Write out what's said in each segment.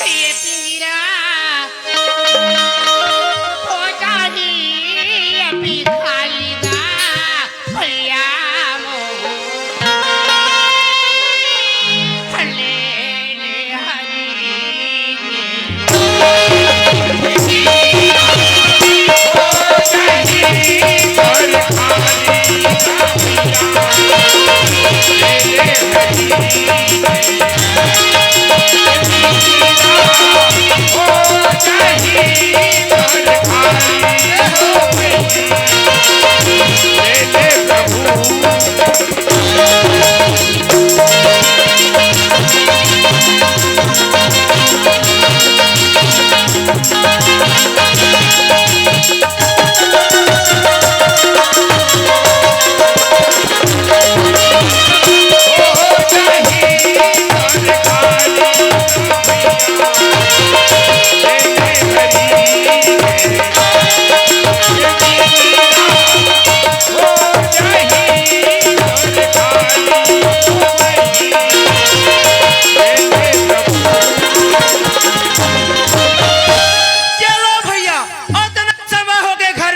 ये पिंजरा हो जाही अभी खाली गा भैया मो हले ले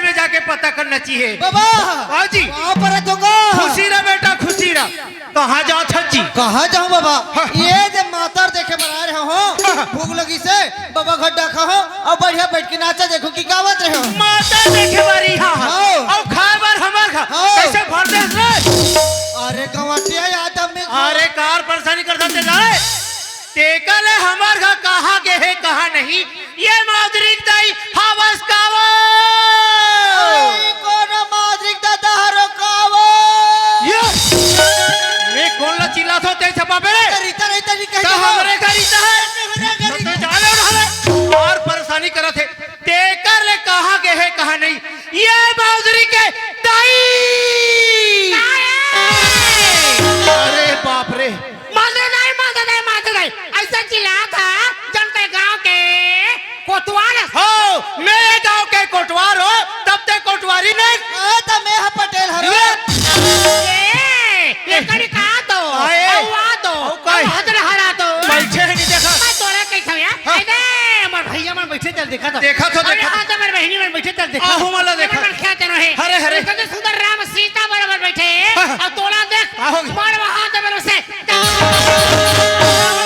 है बाबा बाजी वहाँ पर दूंगा। खुशी रह बेटा खुशी रह। कहाँ जाओ छज्जी? कहाँ जाऊँ बाबा? ये जब मातर देखे बना रहे हो भूख लगी से बाबा घर डाका हो और बढ़िया बैठ के नाचा देखो की गावत रहे हो। माता देखे बारी हाँ और खाए बार हमार खा कैसे भर दे रे? अरे गवाटिया याद में अरे कार परेशानी कर देते जाए टेकल है हमार खा कहाँ के है कहाँ नहीं ये मादरिक दाई हवस कावा चिल्ला तो ते छपा पे रीता रीता जी कहते हैं हमारे गरीता है तो जाने उड़ा और परेशानी करा थे टेकर ले कहाँ के है कहाँ नहीं ये बाउदरी के दाई अरे बाप रे माता नहीं ऐसा चिल्ला था जनते गांव के कोतवाल हो मैं गांव के कोटवार हो तब ते कोटवारी नहीं तो मैं पटेल हरो ये कड़ी का तो हुआ तो हदर हरा तो बैठे नहीं देखा मैं तोरे कैसे है अरे हमर भैया मन बैठे चल देखा तो देखा तो हमर बहनी मन बैठे चल देखा आहू मला देखा मन क्या तेनो है हरे हरे कितने सुंदर राम सीता बराबर बैठे और तोला देख मार वहां दे मेरे से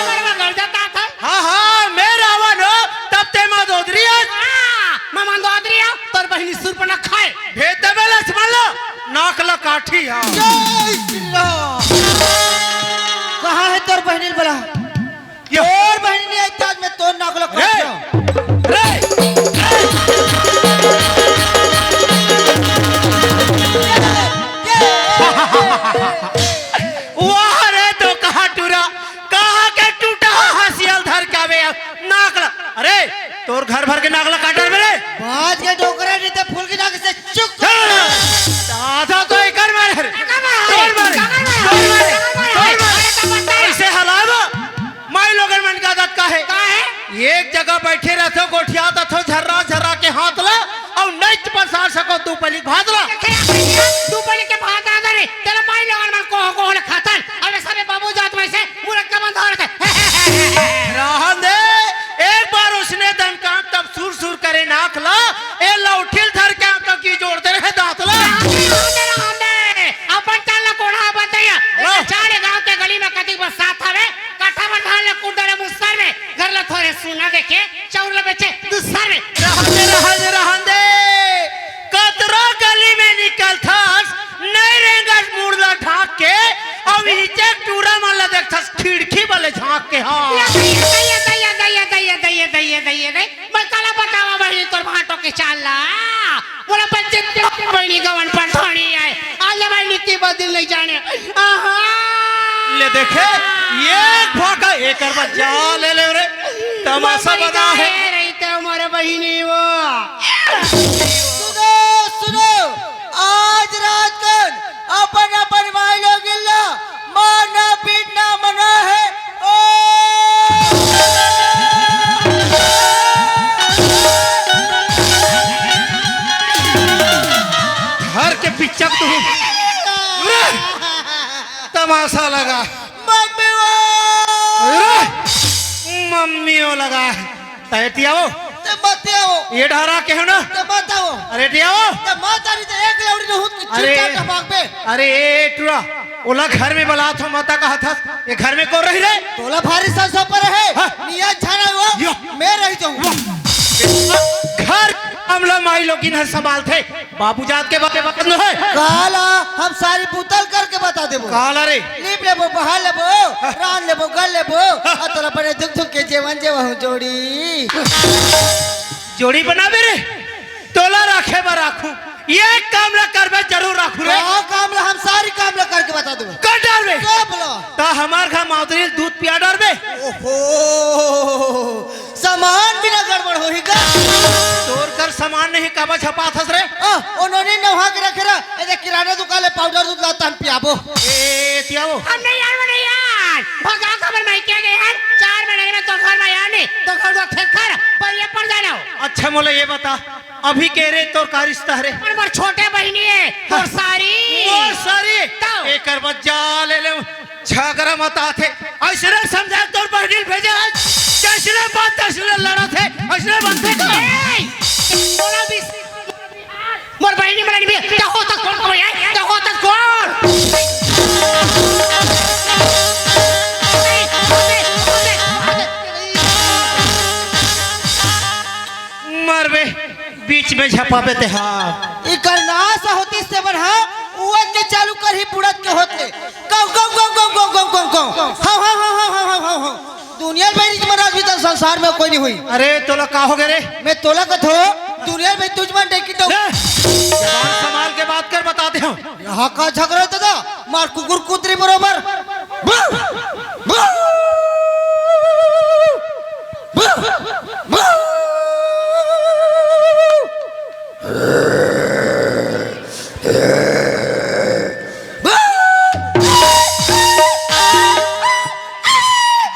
बराबर लड़ जाता था हां मैं रावण हो तब ते मादोदरी है मैं मंदोदरी हूं तोर बहनी सुर पर न खाए भेद दे बेला समझ लो नाकला काठी हां कहाँ है तोर बहनी बला तोर बहनी ने आज में तोर नागलो रे वाह रे तो कहाँ टूरा कहाँ के टूटा हसियल धर के आवे नाकला अरे तोर घर भर के नाकला काटल मेरे बाज के डोकरे नहीं तो फूल की नाक से चुप दादा तो एक कर मारे ऐसे हलावा माई लोगन मन का आदत का है एक जगह बैठे रहते गोठिया तो झर्रा झर्रा के हाथ ला और नहीं पसार सको तू पली भात ला तू पली के भात आ रे तेरा माई लोगन मन को खातन और सबे बाबू जात में से मुरत का बंद हो रहा रहन दे एक बार उसने दम काम तब सुर सुर करे नाक ला ए लौठिल धर के तब की जोड़ते रहे दांत ला अपन चल कोढ़ा बताया चारे गांव के गली में कदी बस साथ आवे काठा में ढाल कुंडरे मुस्तर में घर ला थोड़े सुना देखे चौर बेचे दूसर में रहन दे कतरा गली में निकल थास नहीं रेंगस मुड़ला ढाक के और नीचे टूरा माला देख थास खिड़की वाले झांक के हां दइए मैं काला बतावा बहनी तोर भाटो के चालला बोला बच्चे बहनी गवन पर थोड़ी है आज बहनी की बदल नहीं जाने आहा ले देखे एक भागा एक करवा जा ले ले रे तमाशा बना है रही तो हमारे बहनी वो सुनो सुनो आज रात को अपन अपन भाई लोग गिल्ला मारना पीटना मना है घर के पिचक तू तमाशा लगा मम्मियों लगा है तैतियाओ ते बताओ ये ढारा के हो ना ते बताओ अरे टियाओ ते माता री ते एक लौड़ी न हुत अरे चिट्टा टपाक पे अरे ए टुरा ओला घर में बला था माता कहा था ये घर में कौन रही रे तोला भारी सरसों पर है हाँ। नियत छाना हुआ मैं रह जाऊं घर हमला माई लोग इन्हें संभालते बाबू जात के बाते बात न है काला हम सारी पुतल करके बता देबो काला रे लीप लेबो बहा लेबो रान लेबो गल लेबो आ तोला बड़े दुख दुख के जेवन जेवा हूं जोड़ी जोड़ी बनावे रे तोला रखे बा राखू ये काम ला करबे जरूर राखू रे हां काम ला हम सारी काम ला करके बता देबो कर डालबे क्या बोला ता हमार घर माउतरी दूध पिया डालबे ओहो सामान बिना गड़बड़ होही का तोर कर सामान नहीं काबा छपा थस रे उन्होंने नहा के रखे रा ए किराना दुकान ले पाउडर दूध लाता हम पियाबो ए तियाओ हम नहीं यार वो नहीं यार भगा खबर मैं क्या गए हैं 4 महीने में तो घर में यार नहीं तो घर वो खेत कर पर ये पड़ जाना अच्छा मोला ये बता अभी कह रहे तोर का रिश्ता रे पर छोटे बहनी है और सारी वो सारी तो। एकर बच्चा ले ले झगड़ा मत आथे ऐसे समझा तोर बहनी भेजे कैसे बात ऐसे लड़ा थे ऐसे बनते का बोला भी मोर बहनी मरनी भी क्या होता कौन को यार क्या होता कौन मरबे बीच में झपाबे ते हाथ इकर नास होती से बढ़ा उवन के चालू कर ही बुड़त के होते गौ गौ गौ गौ गौ गौ गौ गौ हां हां हां हां हां हां हां दुनिया में इस महाराज भी तो संसार में कोई नहीं हुई अरे तोला का हो गए रे मैं तोला कथो दुनिया में तुझमन देखी तो जबान संभाल के बात कर बताते हो यहाँ का झगड़ा दादा मार कुकुर कुतरी बरोबर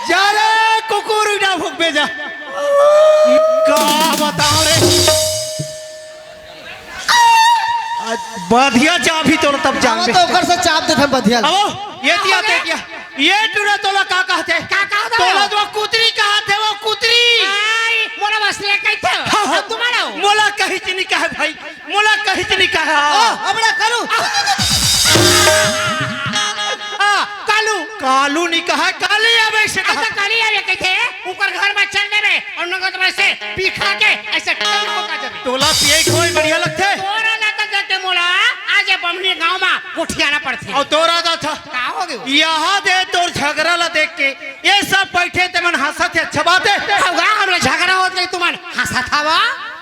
जा रे कुकुर ना भूख भेजा का बताओ रे बढ़िया चाबी तो तब जान तो ओकर से चाप देथे बधिया अब ये दिया ते क्या ये टुरा तोला का कहते क्या कहते हो? तोला जो कुतरी कहते वो कुतरी मोला बस ले कहीं थे तुम्हारा मोला कहीं नहीं कहे भाई मोला कहीं नहीं कहे हमरा करू कालू कालू नहीं कहा काली अब ऐसे कहा ऐसा काली आवे कहीं थे ऊपर घर में चलने में और नगद में से पीखा के ऐसे टन होगा जब तोला पिए कोई बढ़िया लगते तोरा ना तो देते मोला आज बमनी गांव में उठियाना पड़ती और तोरा दा था का हो गयो यहाँ दे तोर झगड़ा ला देख के ये सब बैठे ते मन हंसत है अच्छा बात है होगा हम लोग झगड़ा होत गई तुमन हंसा था वा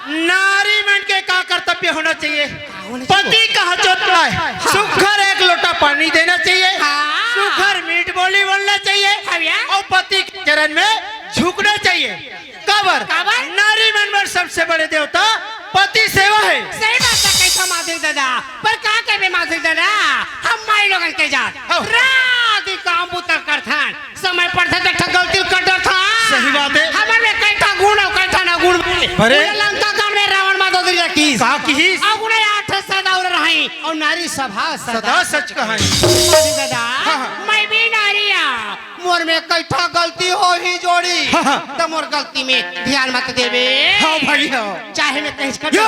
नारी मन के का कर्तव्य होना चाहिए पति का जोतना है सुखर एक लोटा पानी देना चाहिए सुखर मीठ बोली बोलना चाहिए और पति के चरण में झुकना चाहिए कबर कबर? नारी मन में सबसे बड़े देवता पति सेवा है सही बात है कैसा माधुर दादा पर का के बे माधुर दादा हम माई लोगन के जात हाँ। रात ही काम बुतर करथान समय पर था तक गलती कर था सही बात है। हमर में कैसा गुण और कैसा ना गुण अरे। लंका काम में रावण माधुरी की का की अब गुणे 8 सदा और रही और नारी सभा सदा सच कहा माधुर दादा हाँ। मैं भी नारिया मोर में कैसा गलती हो ही जोड़ी हाँ। तो मोर गलती में ध्यान मत देवे हाँ भाई हाँ चाहे मैं कहीं कर यो,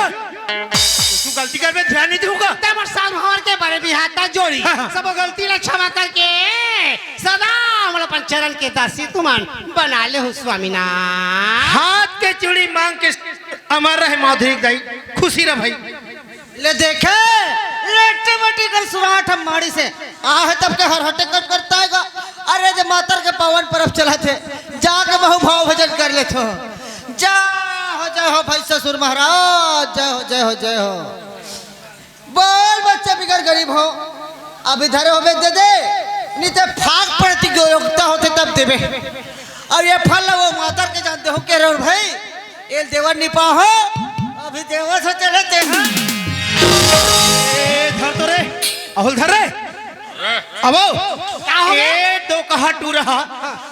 तू गलती कर में ध्यान नहीं दूंगा तब संहार के बारे में हाथ जोड़ी हाँ। सब गलती ला क्षमा करके सदा हम अपन चरण के दासी तुमान बना ले हो स्वामी ना हाथ के चूड़ी मांग के अमर रहे माधुरी दाई खुशी रह भाई ले देखे लेटे मटी कर सुराठ हम माड़ी से आहे तब के हर हटे कर करता है अरे जब मातर के पावन पर्व चला थे जाके बहु भाव भजन कर ले थो जय हो भाई ससुर महाराज जय हो जय हो बोल बच्चा बिगड़ गरीब हो अब इधर हो दे दे नहीं तो फाक पड़ती योग्यता होते तब देवे और ये फल वो मातर के जानते हो के रे भाई ये देवर निपा हो अभी देवर से चले थे धर तो रे अहुल धर रे अब क्या हो गया? ए दो कहा टू रहा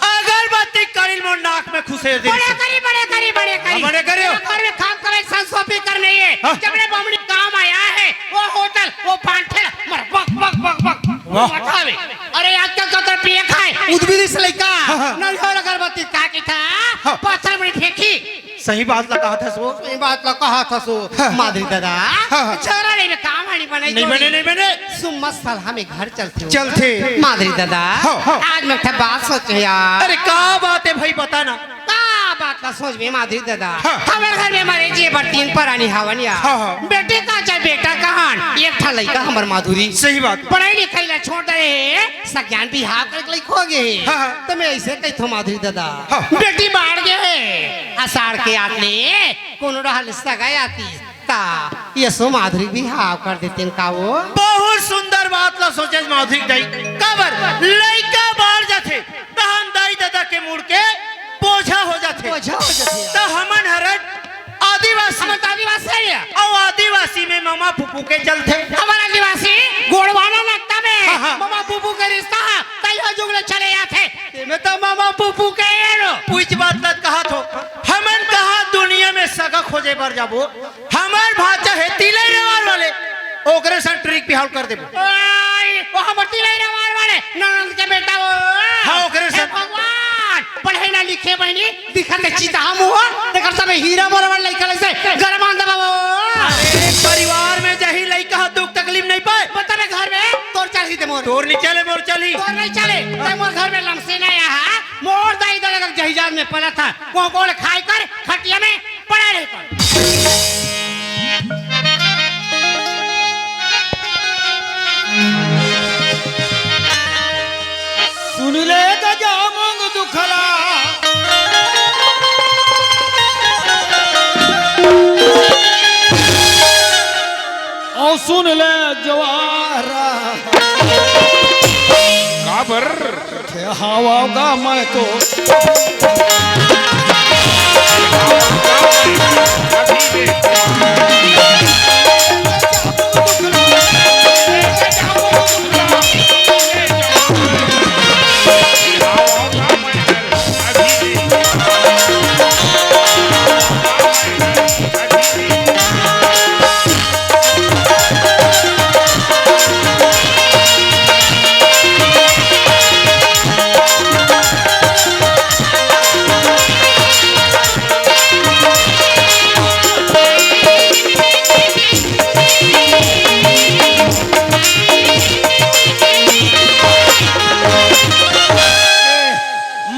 अगरबत्ती करील मो नाक में खुसे दे बड़े करी बड़े करियो। घर में काम करे संसोपी करने है हाँ। जब ने बमड़ी काम आया है वो होटल वो पांठे मर बक बक बक बक वाह। उठावे अरे आज तक तो पिए खाए उदबिली से लेका हाँ। नहीं हो अगरबत्ती गलती का की था हाँ। पत्थर में फेंकी सही बात लगा था सो ये बात ला कहा था सो माधुरी दादा हाँ। छोरा नहीं में काम हानी बनाई नहीं बने नहीं बने सुम्मा साल हमें घर चलते हो। चलते माधुरी दादा हाँ, हाँ। आज मैं क्या बात सोचे यार अरे क्या बात है भाई बताना का बात का सोच में माधुरी दादा हाँ। हमारे घर में हमारे जी पर 3 परानी हवन यार हाँ, हाँ। बेटे का चाहे बेटा कहान एक ठा लड़का हमार माधुरी सही बात पढ़ाई लिखाई ला छोड़ दे सज्ञान बिहार कर ले खो गए हाँ, हाँ। तो मैं ऐसे कही थो माधुरी दादा हाँ। बेटी बाढ़ गए आषाढ़ के आतले कोनो रहल सगाई आती ता ये सो माधुरी बिहार कर देते हैं का वो बहुत सुंदर बात ला सोचे माधुरी दाई कबर लड़का बाहर जाते तहन दाई दादा के मुड़ के बोझा हो जाते बोझा हो जाते तो हमन हरट आदिवासी हम तो आदिवासी है और आदिवासी में मामा फुफू के चलते हमारा आदिवासी गोड़वाना लगता में हाँ, हाँ। मामा पुपू के रिश्ता तैयो जुगले चले जाते मैं तो मामा पुपू के रो पूछ बात लत कहा थो हमन कहा दुनिया में सगा खोजे पर जाबो हमार भाषा है तिले रेवार वाले ओकरे सन ट्रिक बिहाव कर देबो ओए वो हमर तिले रवार वाले ननद के बेटा वो हाँ, ओकरे हे साथ- भगवान पढ़े ना लिखे बहनी दिखत चिता हम हो देखर सब हीरा बराबर लइका से गरमान दबा वो अरे परिवार में जही लइका दुख तकलीफ नहीं पाए बता में घर में तोर चल ही दे मोर तोर नहीं चले मोर चली तोर नहीं चले ते मोर घर में लमसे ना यहाँ मोर दाई दादा का जहिजाज में पला था को कोल खाई कर खटिया में पड़ा रह कर सुन ले गजामुंग दुखला और सुन ले जवारा काबर हवा का मैं तो अभी में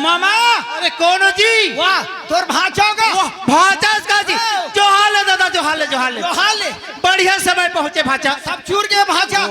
मामा अरे कौन हो जी वाह तोर भाचा होगा भाचा का जी जो हाल है दादा जो हाल है जो हाल है जो हाल है बढ़िया समय पहुंचे भाचा सब चूर के भाचा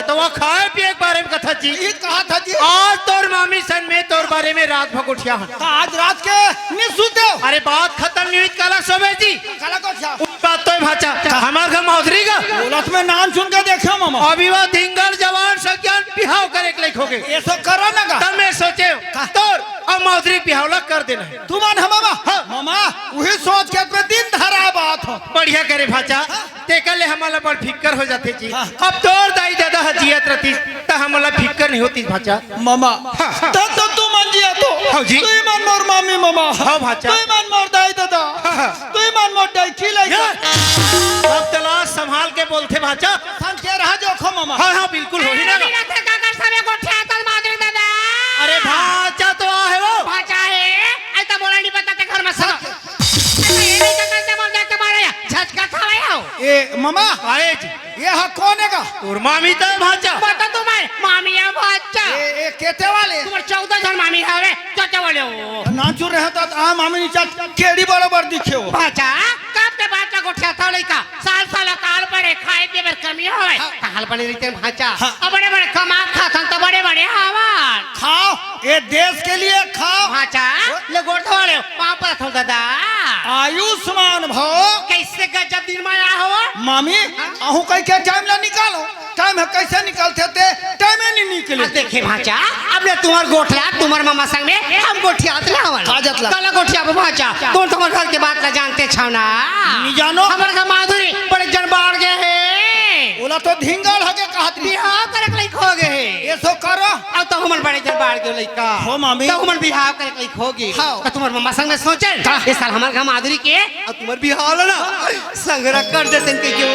तो वो खाए पिए के बारे में कथा जी ये कहा था जी आज तोर मामी सन में तोर बारे में रात भग उठिया हन आज रात के निसुते अरे बात खत्म नहीं हुई कला सोबे जी कला को छा उस बात तो भाचा हमार घर मौधरी का बोलत में नाम सुन के देखो मामा अभी वो धिंगल जवान सज्ञान बिहाव करे के लायक हो गए ये सब करो ना का तब मैं सोचे तोर अब मौधरी बिहावला कर देना है तू मान मामा मामा वही सोच के अपने दिन धरा बात हो बढ़िया करे भाचा ते कल हमारा बड़ फिक्र हो जाते जी हाँ। अब तोर दाई दादा हजियत रहती तो हमारा फिक्र नहीं होती भाचा मामा हाँ। तो तू मान जिया तो हाँ जी। तू ही मान मोर मामी मामा हाँ भाचा। तू ही मान मोर दाई दादा हाँ। तू ही मान मोर दाई खिलाई या, अब तलाश संभाल के बोलते भाचा संख्या रहा जो खो मामा हाँ हाँ बिल्कुल हो ही ना अरे भाचा तो आ है वो ए मामा आए जी ये हा कौन है का तोर मामी तो है भाचा ए केते वाले नाचू रहे तो आ मामी नीचा केड़ी बराबर दिखे हो साल साल काल पड़े खाए पिए में कमी हो काल पड़े रहते भाचा अब बड़े बड़े कमा खातन तो बड़े बड़े हवान खाओ ये देश के लिए खाओ भाचा ले गोड़ वाले वहां पर थो दादा आयुष्मान भव कैसे गजब दिन में आया हो मामी आहू कह के टाइम ला निकालो टाइम है कैसे निकालते थे टाइम ही नहीं निकले देखे भाचा अब ले तुम्हार गोठला तुम्हार मामा संग में हम गोठिया आतला हवन काजत ला। कल गोठिया भाचा तुम तुम्हार घर के बात ला जानते छौ ना नहीं जानो हमारे का माधुरी बड़े जन बाढ़ गए हैं बोला तो धिंगल हके कहत नहीं बिहाव करे लायक हो गए हैं ये सो करो अब तो हमर बड़े जन बाढ़ गए लइका हो मामी। तो हमर बिहाव करे लायक हो गई तो तुम्हार मामा संग में सोचे इस साल हमार का माधुरी के और तुम्हार बिहाव ला ना संगरा कर देते के क्यों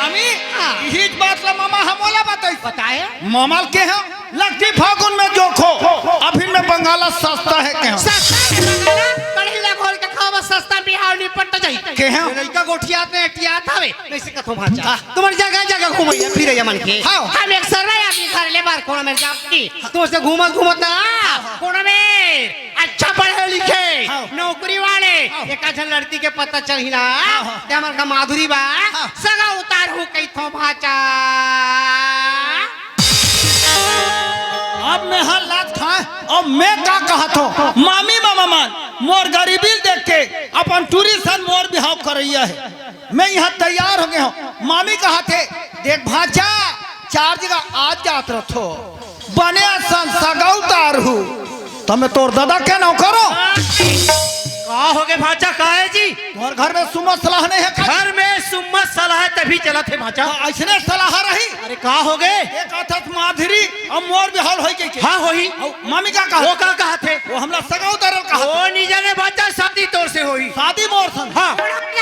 मामी हाँ। यही बात ला मामा हम वाला बताई बताए मामा के हैं लगती फागुन में जोखो अभी में बंगाला सस्ता है के हैं सस्ता के बंगाला कढ़ीला खोल के खावा सस्ता बिहार निपट जाई के हैं लड़का गोठिया में टियात हवे कैसे कथो भाचा तुम्हार जगह जगह घुमैया फिरैया मन के हाँ। हम एक सररा आदमी घर ले बार कोना में जाती तो से घूमत घूमत ना कोना में अच्छा पढ़े लिखे हाँ। नौकरी वाले एक अच्छा लड़की के पता चली ना ते हमर का माधुरी बा सगा उतार हो कैथो भाचा अब मैं हर लात खाए और मैं का कहा था मामी मामा मान मोर गरीबी देख के अपन टूरिस्ट मोर बिहाव कर रही है मैं यहाँ तैयार हो गया हूँ मामी कहा थे देख भाचा 4 जगह आज जात रहो बने सगौतार हूँ तो मैं तोर दादा के ना करो का हो गए भाचा का है जी तुम्हारे घर में सुमत सलाह नहीं है का? घर में सुम्मत सलाह तभी चला थे भाचा ऐसने सलाह रही अरे का हो गए एक अथत माधुरी और मोर बिहाव हो गई हाँ होही मामी का वो कहा का कहा थे वो हमला सगौतार कहा वो नहीं जाने भाचा शादी तौर से होई शादी मोर सन हाँ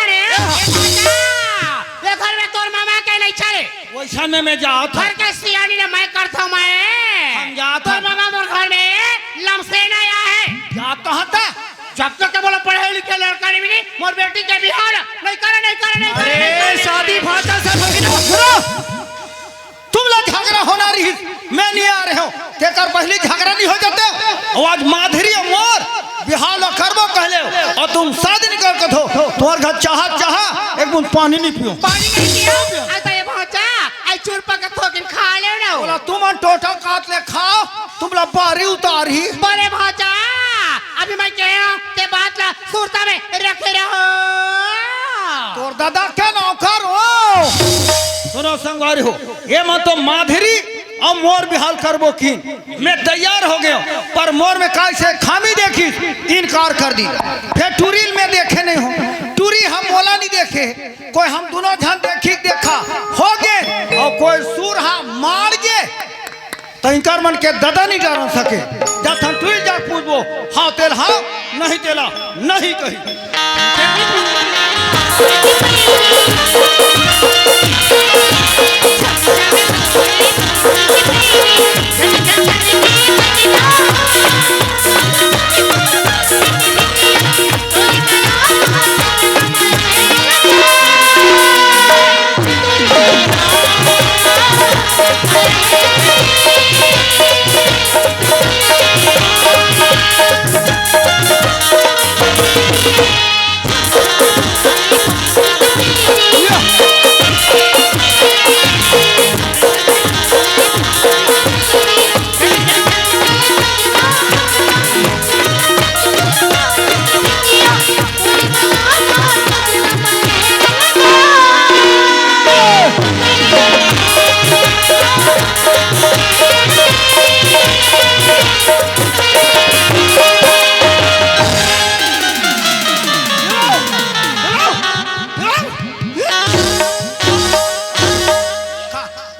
अरे ये घर में तोर मामा के नहीं चले वैसा में मैं जाओ था घर के सियानी ने मैं करता हूँ मैं हम जात तोर हैं। मामा मोर घर में लमसेन आया है क्या कहा था जब तक के बोला पढ़े लिखे लड़का नहीं मिली मोर बेटी के बिहार नहीं करे नहीं करे नहीं करे नहीं अरे करे। शादी भाचा सब होगी ना तुम लोग झगड़ा होना रही मैं नहीं आ रहे हो तेकर पहले झगड़ा नहीं हो जाते और आज माधुरी और मोर बिहार लो करबो कहले हो और तुम शादी नहीं कर दो तुम्हारे घर चाह एक बूंद पानी नहीं पियो पानी नहीं पियो आई तो ये पहुंचा आई चूर पका थोकिन खा ले ना बोला तुम टोटा काट ले खाओ तुम लोग बारी उतारी बड़े पहुंचा अभी मैं कह रहा हूँ के बात ला सुरता में रखे रहो तोर दादा क्या नौकर हो सुनो संगवारी हो ये मत तो माधुरी और मोर बिहाल करबो की मैं तैयार हो गया पर मोर में कैसे खामी देखी इनकार कर दी फिर टूरी में देखे नहीं हो टूरी हम मोला नहीं देखे कोई हम दोनों जन देखी देखा हो गए और कोई सूरहा मार गए तो इनकार मन के दादा नहीं डर सके जब हम टूरी जा पूछबो हाँ तेल हाँ नहीं तेला नहीं कही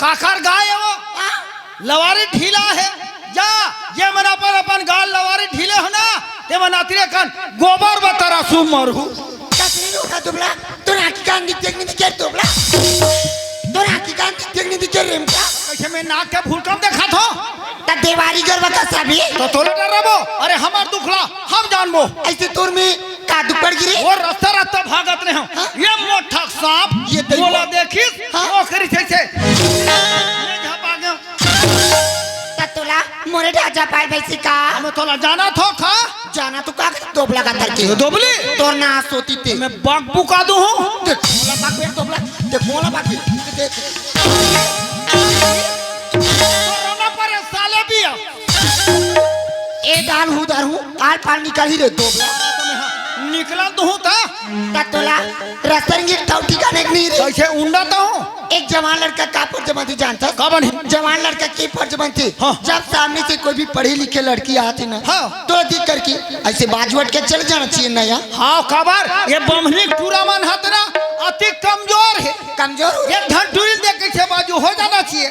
काकर गाय है वो लवारी ढीला है जा ये मना पर अपन गाल लवारी ढीले हो ना ते मना तिरे कन गोबर बतरा सु मरहु Kasih ka dobla, tora kikan di teknik diker dobla. Tora kikan di teknik diker remka. कैसे मैं नाक के भूल कम देखा था Ta देवारी गरबा का सभी तो तोले डरबो अरे हमार दुखला हम जानबो ऐसे तोर में का दुपड़ गिरे वो रास्ता रास्ता भागत रहे हो ये मोटा सांप ये दैवा। बोला देखी हाँ। वो करी थे मैं जहां भागे ता तोला मोरे राजा पाल भैसी का हमें तोला जाना था खा जाना तो का दोबला का धर के ये दोबली तोर ना सोती ते मैं बाग बुका दूं हूं देख मोला बाग में दोबला देख मोला बाग में देख कोरोना पर साले भी है ए डाल हूं दर हूं आल पाल निकल ही रे दोबला निकला तो हूं था ता तोला रस्तरंगी टाउटी का नहीं रे कैसे उंडा तो हूं एक जवान लड़का का फर्ज बनती जानता का बनी जवान लड़का की फर्ज बनती हाँ। जब सामने से कोई भी पढ़ी लिखे लड़की आती ना हाँ। तो दिख करके ऐसे बाजवट के चल जाना चाहिए ना यार हाँ खबर ये बमनी टूरा मन हाथ ना अति कमजोर है कमजोर हो ये धंटूरी देख के बाजू हो जाना चाहिए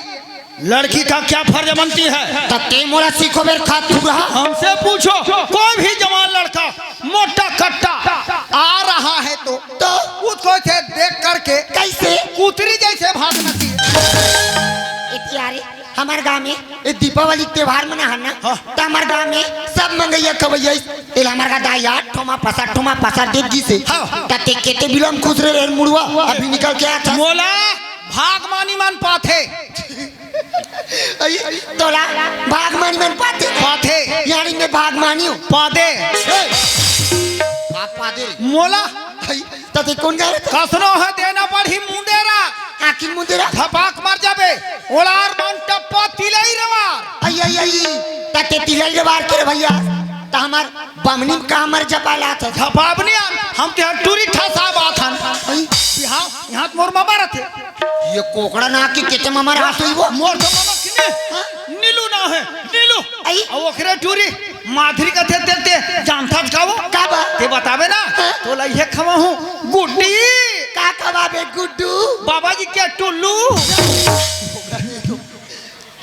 लड़की का क्या फर्ज बनती है तते मोला सीखो बेर खा तू रहा हमसे पूछो कोई भी जवान लड़का मोटा कट्टा आ रहा है तो तो उसको से देख करके कैसे कुतरी जैसे भागमती यारे हमारे गांव में ये दीपावली त्योहार मना है ना तो हमारे गांव में सब मंगैया खवैया तेल हमारे का दाया ठोमा पसा देख जी से तते केते बिलम खुश रे मुड़वा अभी निकल के आया था मोला भागमानी मन पाथे तोला भागमानी मन पाते पाथे यानी मैं भागमानी हूँ पादे आप पादे मोला तते कौन गा रहा कसनो है देना पड़ी मुंडेरा आखिर मुंदेरा धपाक मर जाबे ओलार मन टप्पा तिलई रवार आई तते तिलई रे बार के भैया त हमार बमनी का मर जपाला था धपाबनी हम ते टूरी ठसा बाथन बिहाव यहां मोर मामा रहते ये कोकड़ा ना की केते मामा हाथ होई वो मोर तो मामा किने नीलू ना है नीलू आई अब ओखरे टूरी माधुरी का थे जानता कावो का बा ते बतावे ना तो लइहे खवा हूं गुड्डी का खवाबे गुड्डू बाबा जी के टुल्लू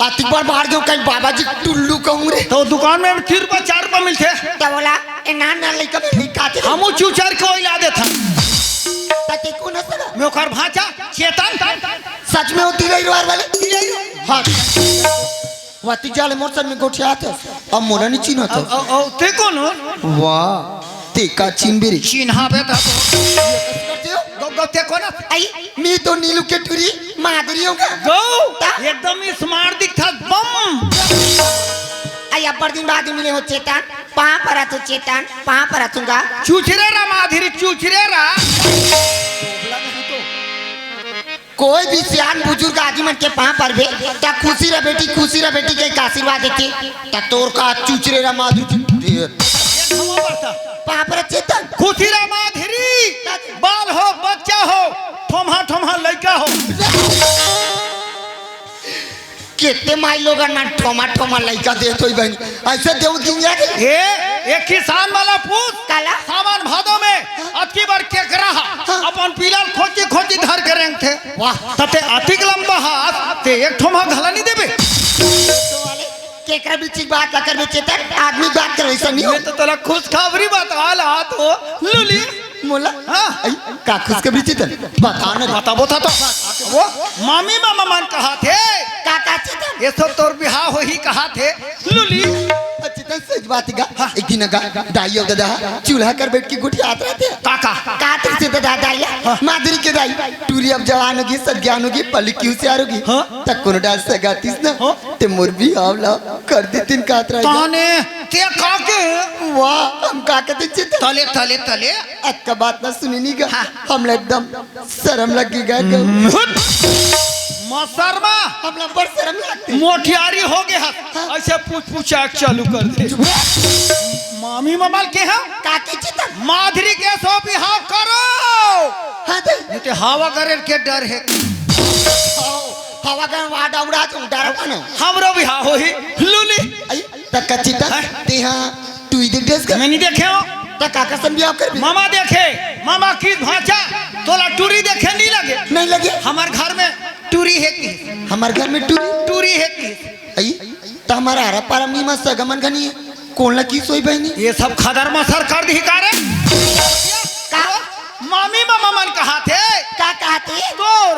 आती बार बाहर जो कहीं बाबा जी टुल्लू कहूं रे तो दुकान में 3 रुपया 4 रुपया मिलते तो बोला ए ना लइका में लिखाते हमू चूचर को इला देता तते कोन सला मैं ओकर भाचा चेतन सच में होती रही रोर वाले हां वाती जाले मोर सर में गोठिया थे अब मोरा नहीं चिन्ह था ओ ते कौन वाह ते का चिन्ह चिन्हा पे था गो ते कौन आई मी तो नीलू के टुरी माधुरी होगा गो एकदम स्मार्ट दिखता बम आई अब दिन बाद मिले हो चेतन पहां पर तो चेतन पहां पर तुंगा चूचरे रा माधुरी चूचरे रा कोई भी सियान बुजुर्ग आदमी मन के पहां पर भे ता खुशी रे बेटी के आशीर्वाद देते ता तोर का चूचरे रा माधुरी पहां पर चेतन खुशी रा माधुरी बाल हो बच्चा हो ठोमा लड़का हो केते माई लोगन ना ठोमा लइका दे तोई बहनी ऐसे देव दुनिया के ए किसान वाला पूत काला सामान भादो में अति बार के रहा अपन पीलाल खोची धर के रेंग थे वाह तते अतिक लंबा हाथ ते एक ठोमा घला नहीं देबे केकरा बीच बात कर बेचे तक आदमी बात कर ऐसा नहीं हो मैं तो तला खुशखबरी बता ला तो लुली मोला हां का खुश के बीच तक बता ना बताबो था तो वो मामी मामा मन कहा थे काका चेतन ये सब तोर बिहाव हो ही कहा थे लुली चेतन सच बात गा एक दिन गा दाई और दादा चूल्हा कर बैठ के गुठी आत रहते काका कातर से दादा दाई माधुरी के दाई टूरी अब जवान होगी सब ज्ञान होगी पलकी होशियार होगी तक कोनो डांस से गातीस ना ते मोर भी आवला कर देतिन कातरा ताने ते काके वाह हम काके ते चेतन तले अक्का बात ना सुनी नहीं गा हम एकदम शर्म लगी गा मसरमा हमला बड़ शर्म लगती मोठियारी हो गया ऐसे पूछ चालू कर दे मामी ममाल के हैं काके चेतन माधुरी के सो बिहाव करो हां दे नहीं तो हवा करे के डर है हवा का वाडा उड़ा तो डर बनो हमरो बिहाव हो ही लुली आई तक चेतन ते हां तू इधर ड्रेस कर मैं नहीं देखे हो तक काका सन बियाह कर मामा देखे मामा की भाचा तोला टूरी देखे नहीं लगे नहीं लगे हमार घर में टूरी है की हमारे घर में टूरी है की आई तो हमारा हरा पारा मीमा सगमन घनी है कौन लगी सोई बहनी ये सब खदर में सर कर दी कारे मामी मामा मन कहा थे का कहते तोर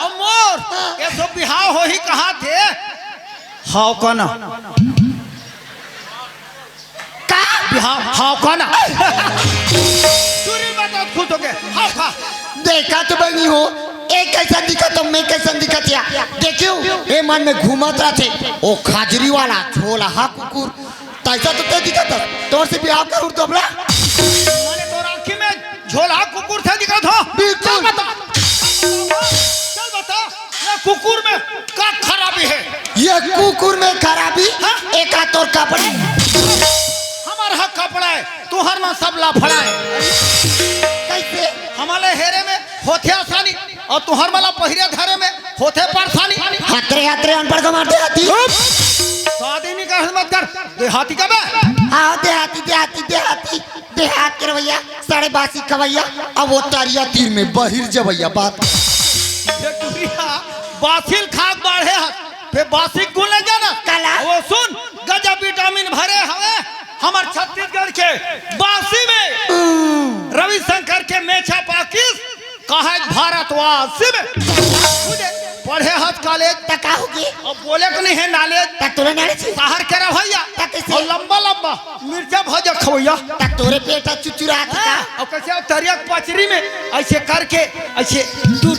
और मोर ये सब बिहाव हो ही कहा थे हाउ कना का बिहाव हाउ कना टूरी बता खुद हो गए हाउ खा देखा तो बहनी हो एक कैसा दिखा तो मैं कैसा दिखा थिया देखियो ए मन में घूमत रहा थे ओ खाजरी वाला झोला हा कुकुर तैसा तो ते दिखा था तोर से बियाह करूं तो बला मैंने तो आंखी में झोला कुकुर था दिखा था बिल्कुल चल बता ये कुकुर में क्या खराबी है ये कुकुर में खराबी एक हाथ और कपड़े हमारा हक कपड़ा है तुहर में सब लाफड़ा है कैसे हमारे हेरे में होते आसानी और तुहर वाला पहिरे धरे में होते परेशानी हतरे अनपढ़ को मारते हाथी शादी नहीं कर मत कर देहाती का बे हाँ देहात के रवैया साढ़े बासी कवैया अब वो तारिया तीर में बहिर जवैया बात ये टुकड़िया बासिल खाक बाढ़े हाथ फिर बासिक गुले जाना काला। वो सुन गजब विटामिन भरे हवे हमार छत्तीसगढ़ के बासी में रविशंकर के मेछा पाकिस कहा भारतवासी में पढ़े हत कॉलेज ता का होगी अब बोले को नहीं है नॉलेज ता तोरे नाले छी शहर के रह भैया ता कैसे और लंबा लंबा मिर्जा भज खवैया ता तोरे पेटा चुचुरा का और कैसे तरिया पचरी में ऐसे करके ऐसे दूर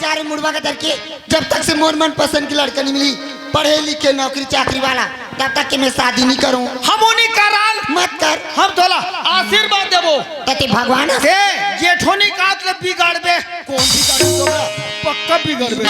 जा रे मुड़वा का करके जब तक से मोर मन पसंद की लड़का नहीं मिली पढ़े लिखे नौकरी चाकरी वाला तब तक कि मैं शादी नहीं करूं हम उन्हीं कराल मत कर हम तोला आशीर्वाद देबो तते भगवान के जेठोनी काट ले बिगाड़बे कौन बिगाड़बे तोरा पक्का बिगाड़बे